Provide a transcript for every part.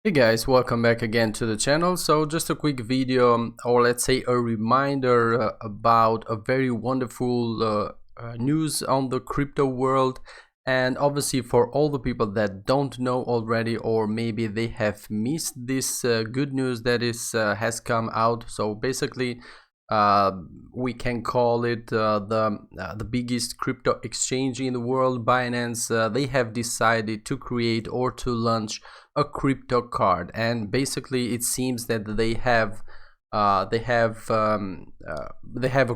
Hey guys, welcome back again to the channel. So just a quick video, or let's say a reminder about a very wonderful news on the crypto world. And obviously for all the people that don't know already, or maybe they have missed this good news that is has come out. So basically we can call it the biggest crypto exchange in the world, Binance. They have decided to create or to launch a crypto card, and basically it seems that they have a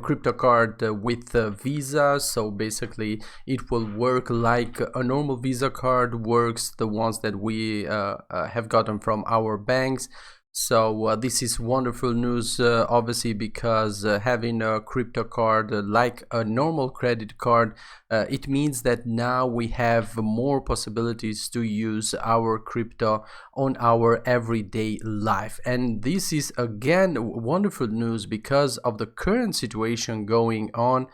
crypto card with Visa. So basically it will work like a normal Visa card works, the ones that we have gotten from our banks. So this is wonderful news, obviously, because having a crypto card like a normal credit card, it means that now we have more possibilities to use our crypto on our everyday life. And this is again wonderful news because of the current situation going on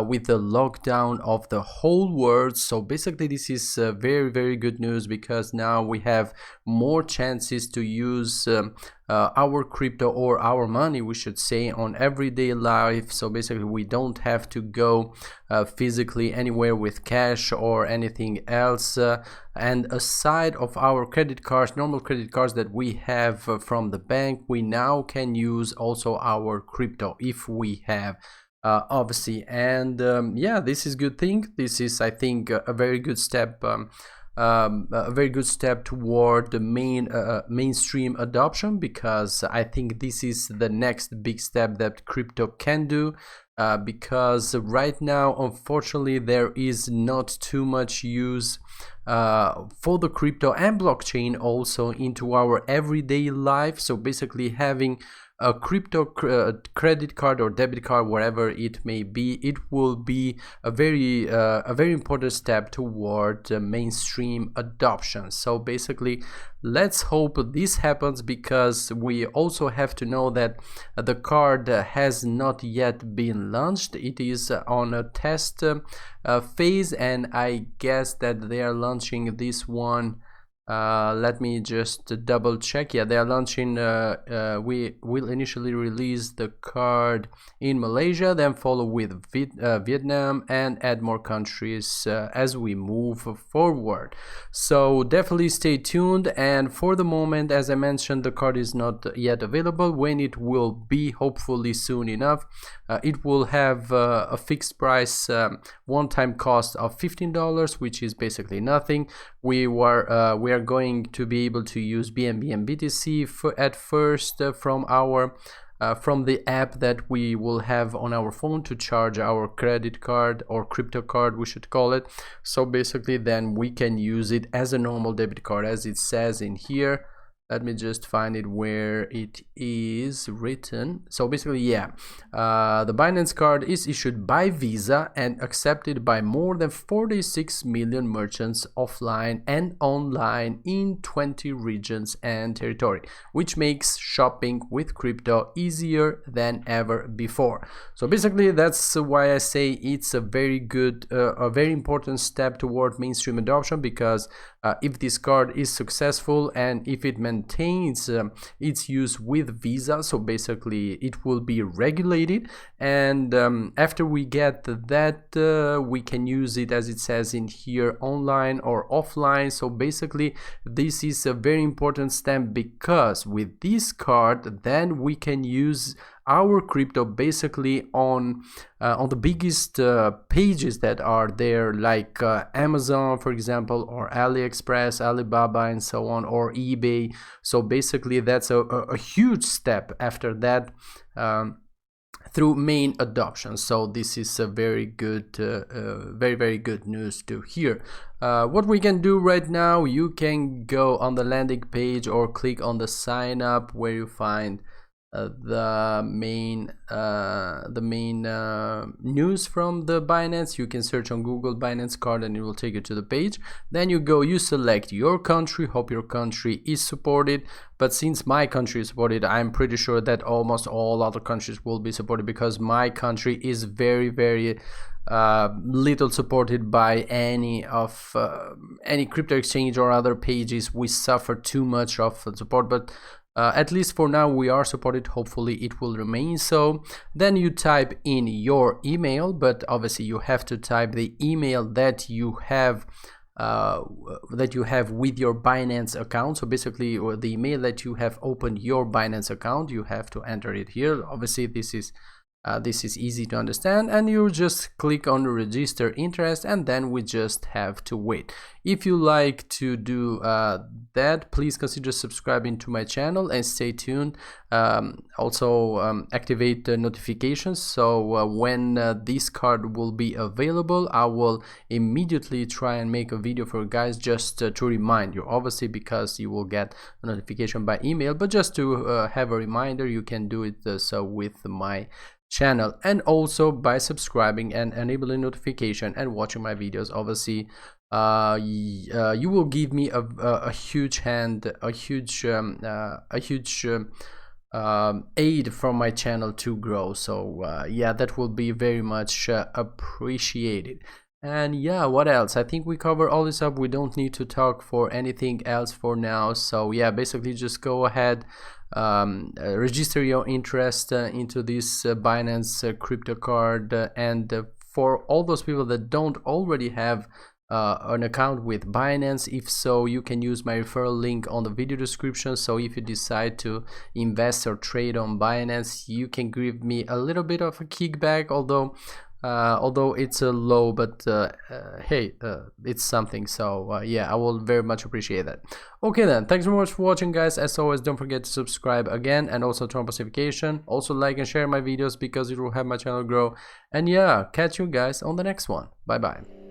with the lockdown of the whole world. So basically this is very good news, because now we have more chances to use our crypto, or our money we should say, on everyday life. So basically we don't have to go physically anywhere with cash or anything else, and aside of our credit cards, normal credit cards that we have from the bank, we now can use also our crypto if we have, obviously. And yeah, this is good thing. This is, I think, a very good step, a very good step toward the mainstream adoption, because I think this is the next big step that crypto can do, because right now unfortunately there is not too much use for the crypto and blockchain also into our everyday life. So basically having a crypto credit card or debit card, whatever it may be, it will be a very important step toward mainstream adoption. So basically let's hope this happens, because we also have to know that the card has not yet been launched. It is on a test phase, and I guess that they are launching this one. Let me just double check. Yeah, they are launching. We will initially release the card in Malaysia, then follow with Vietnam, and add more countries as we move forward. So definitely stay tuned. And for the moment, as I mentioned, the card is not yet available. When it will be, hopefully soon enough, it will have a fixed price, one-time cost of $15, which is basically nothing. We are going to be able to use BNB and BTC at first from our from the app that we will have on our phone to charge our credit card, or crypto card we should call it. So basically then we can use it as a normal debit card, as it says in here. Let me just find it where it is written. So basically, yeah, the Binance card is issued by Visa and accepted by more than 46 million merchants offline and online in 20 regions and territory, which makes shopping with crypto easier than ever before. So basically, that's why I say it's a very good, a very important step toward mainstream adoption, because if this card is successful and if it maintains its use with Visa, so basically it will be regulated, and after we get that, we can use it, as it says in here, online or offline. So basically this is a very important step, because with this card then we can use our crypto basically on the biggest pages that are there, like Amazon, for example, or AliExpress, Alibaba, and so on, or eBay. So basically that's a huge step after that, through main adoption. So this is a very good, very good news to hear. What we can do right now, you can go on the landing page or click on the sign up, where you find the main news from the Binance. You can search on Google Binance card and it will take you to the page. Then you select your country, hope your country is supported. But since my country is supported, I'm pretty sure that almost all other countries will be supported, because my country is very little supported by any crypto exchange or other pages. We suffer too much of support, but at least for now we are supported. Hopefully it will remain so. Then you type in your email, but obviously you have to type the email that you have with your Binance account. So basically, or the email that you have opened your Binance account, you have to enter it here. Obviously this is easy to understand, and you just click on register interest, and then we just have to wait. If you like to do that, please consider subscribing to my channel and stay tuned. Also activate the notifications, so when this card will be available, I will immediately try and make a video for you guys, just to remind you, obviously, because you will get a notification by email, but just to have a reminder, you can do it so with my channel, and also by subscribing and enabling notification and watching my videos. Obviously you will give me a huge hand, a huge aid from my channel to grow. So yeah, that will be very much appreciated. And yeah, what else? I think we cover all this up. We don't need to talk for anything else for now. So yeah, basically just go ahead, register your interest into this Binance crypto card, and for all those people that don't already have an account with Binance, if so, you can use my referral link on the video description. So if you decide to invest or trade on Binance, you can give me a little bit of a kickback, although it's a low, but hey, it's something. So yeah, I will very much appreciate that. Okay then, thanks so much for watching, guys. As always, don't forget to subscribe again, and also turn on notification. Also like and share my videos, because it will help my channel grow. And yeah, catch you guys on the next one. Bye bye.